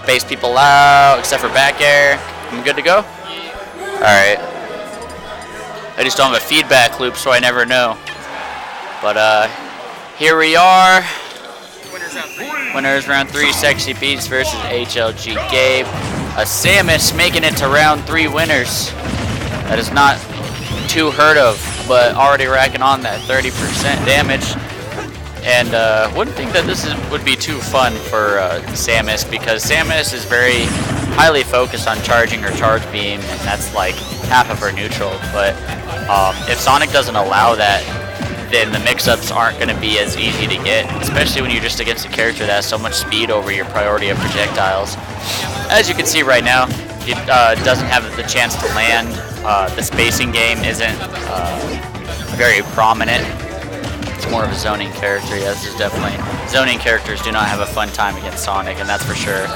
Base people out, except for back air. I'm good to go? Alright. I just don't have a feedback loop, so I never know. But here we are. Winners round 3, Sexy Beats versus HLG Ghey. Samus making it to round 3 winners. That is not too heard of, but already racking on that 30% damage. And wouldn't think that this would be too fun for Samus, because Samus is very highly focused on charging her charge beam, and that's like half of her neutral. But if Sonic doesn't allow that, then the mix-ups aren't going to be as easy to get, especially when you're just against a character that has so much speed over your priority of projectiles. As you can see right now, it doesn't have the chance to land. The spacing game isn't very prominent. It's more of a zoning character. Yeah, this is definitely... Zoning characters do not have a fun time against Sonic, and that's for sure.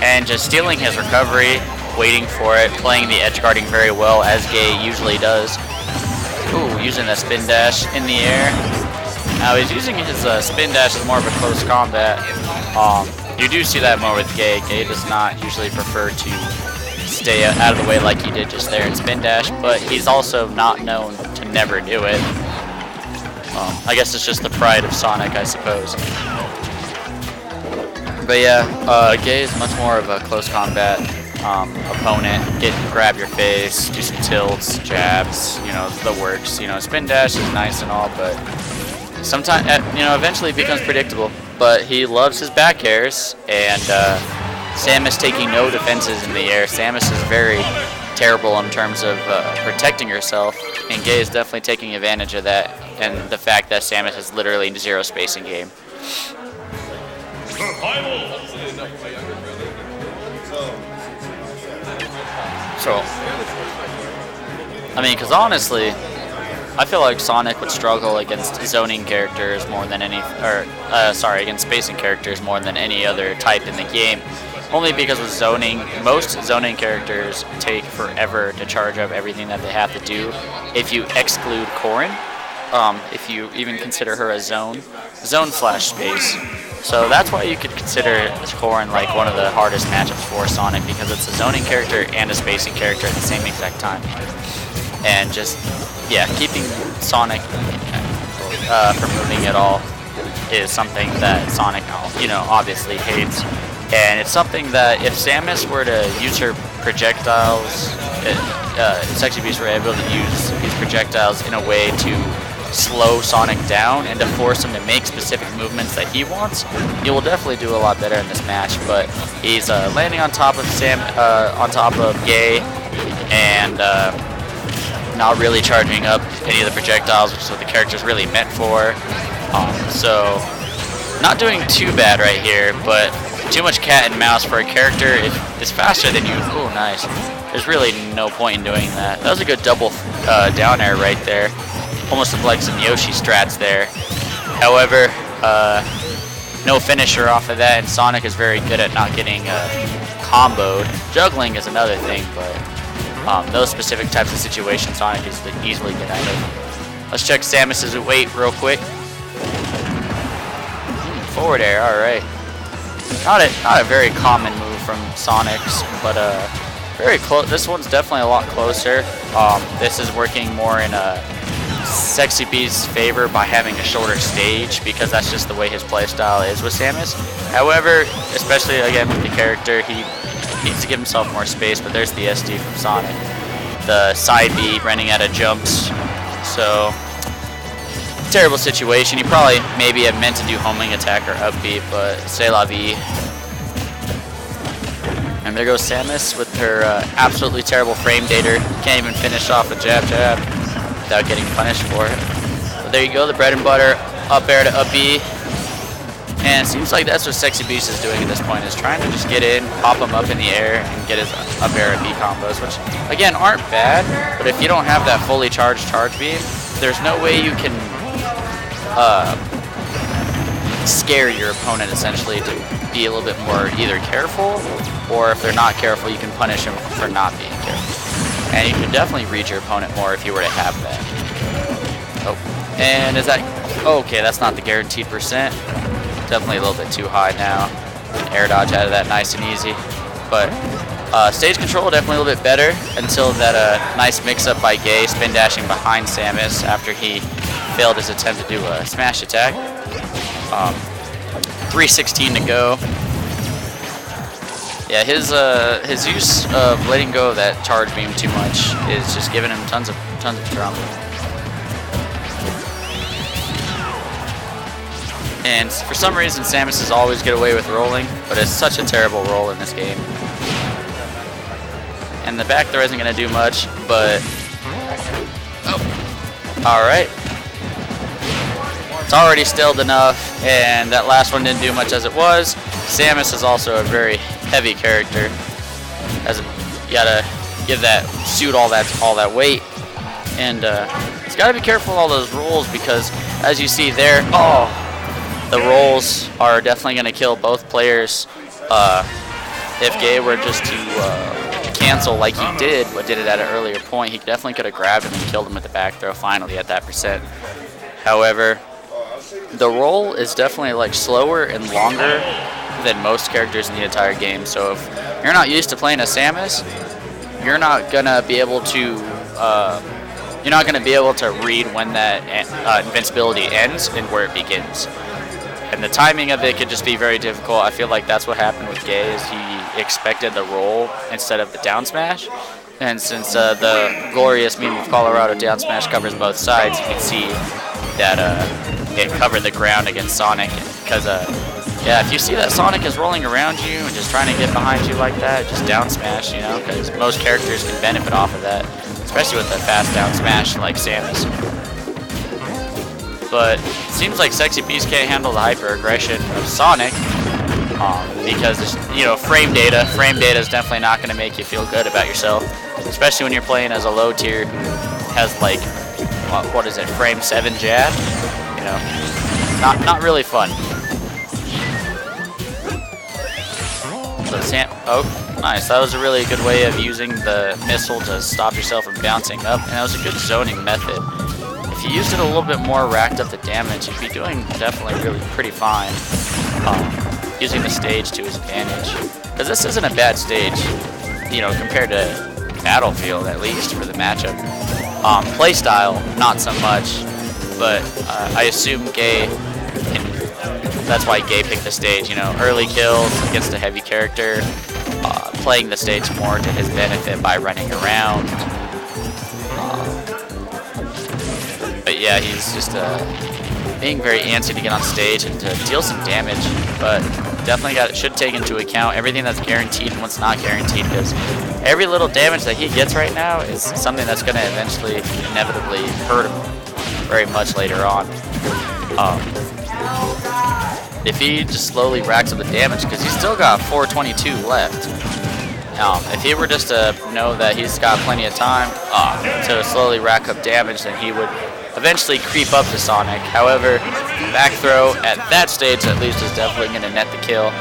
And just stealing his recovery, waiting for it, playing the edge guarding very well, as Ghey usually does. Ooh, using that spin dash in the air. Now he's using his spin dash as more of a close combat. You do see that more with Ghey. Ghey does not usually prefer to stay out of the way like he did just there in spin dash, but he's also not known to never do it. I guess it's just the pride of Sonic, I suppose. But yeah, Ghey is much more of a close combat opponent. Grab your face, do some tilts, jabs, you know, the works. You know, spin dash is nice and all, but sometimes, you know, eventually it becomes predictable. But he loves his back airs, and Samus taking no defenses in the air. Samus is very terrible in terms of protecting herself, and Ghey is definitely taking advantage of that, and the fact that Samus has literally zero spacing game. So, I mean, because honestly, I feel like Sonic would struggle against zoning characters more than any, against spacing characters more than any other type in the game. Only because with zoning, most zoning characters take forever to charge up everything that they have to do. If you exclude Corrin, if you even consider her a zone slash space. So that's why you could consider Corrin like one of the hardest matchups for Sonic, because it's a zoning character and a spacing character at the same exact time. And just, yeah, keeping Sonic from moving at all is something that Sonic, you know, obviously hates. And it's something that if Samus were to use her projectiles, Sexy Beast were able to use these projectiles in a way to slow Sonic down and to force him to make specific movements that he wants, he will definitely do a lot better in this match. But he's landing on top of Ghey, and not really charging up any of the projectiles, which is what the character's really meant for. So not doing too bad right here, but too much cat and mouse for a character. It's faster than you. Oh, nice. There's really no point in doing that. That was a good double down air right there. Almost looked like some Yoshi strats there. However, no finisher off of that, and Sonic is very good at not getting comboed. Juggling is another thing, but those specific types of situations Sonic is easily good at it. Let's check Samus's weight real quick. Forward air, alright. Not a very common move from Sonic's, but very close. This one's definitely a lot closer. This is working more in a Sexy Beast's favor by having a shorter stage, because that's just the way his playstyle is with Samus. However, especially again with the character, he needs to give himself more space, but there's the SD from Sonic. The side B running out of jumps. So, terrible situation. He probably maybe had meant to do homing attack or up B, but c'est la vie. And there goes Samus with her absolutely terrible frame dater. Can't even finish off a jab without getting punished for it. But there you go, the bread and butter up air to up B. And it seems like that's what Sexy Beast is doing at this point, is trying to just get in, pop him up in the air, and get his up air and B combos, which again aren't bad, but if you don't have that fully charged charge beam, there's no way you can scare your opponent essentially to be a little bit more either careful, or if they're not careful, you can punish them for not being careful. And you can definitely read your opponent more if you were to have that. Oh, and is that... Okay, that's not the guaranteed percent. Definitely a little bit too high now. Air dodge out of that nice and easy. But stage control definitely a little bit better until that nice mix-up by Ghey, spin dashing behind Samus after he failed his attempt to do a smash attack. 3:16 to go. Yeah, his use of letting go of that charge beam too much is just giving him tons of trouble. And for some reason, Samus is always get away with rolling, but it's such a terrible roll in this game. And the back throw isn't going to do much, but... Oh. Alright. It's already stilled enough, and that last one didn't do much as it was. Samus is also a very heavy character. You gotta give that suit all that weight. And it's gotta be careful with all those rolls because, as you see there, the rolls are definitely going to kill both players. If Ghey were just to cancel like he did, but did it at an earlier point, he definitely could have grabbed him and killed him with the back throw finally at that percent. However, the roll is definitely like slower and longer than most characters in the entire game. So if you're not used to playing a Samus, you're not gonna be able to read when that invincibility ends and where it begins. And the timing of it could just be very difficult. I feel like that's what happened with Ghey, is he expected the roll instead of the down smash. And since the glorious meme of Colorado down smash covers both sides, you can see that it covered the ground against Sonic. Because, yeah, if you see that Sonic is rolling around you and just trying to get behind you like that, just down smash, you know, because most characters can benefit off of that, especially with a fast down smash like Samus. But it seems like Sexy Beast can't handle the hyper aggression of Sonic because, you know, frame data is definitely not going to make you feel good about yourself, especially when you're playing as a low tier who has like, what is it, frame 7 jab? You know, not really fun. So oh, nice. That was a really good way of using the missile to stop yourself from bouncing up, and that was a good zoning method. If you used it a little bit more, racked up the damage, you'd be doing definitely really pretty fine. Using the stage to his advantage. Because this isn't a bad stage, you know, compared to Battlefield, at least, for the matchup. Playstyle, not so much, but I assume Ghey, that's why Ghey picked the stage, you know, early kills against a heavy character, playing the stage more to his benefit by running around. But yeah, he's just being very antsy to get on stage and to deal some damage, but definitely should take into account everything that's guaranteed and what's not guaranteed, because every little damage that he gets right now is something that's going to eventually, inevitably hurt him very much later on. If he just slowly racks up the damage, because he's still got 422 left. If he were just to know that he's got plenty of time to slowly rack up damage, then he would eventually creep up to Sonic. However, back throw at that stage at least is definitely going to net the kill.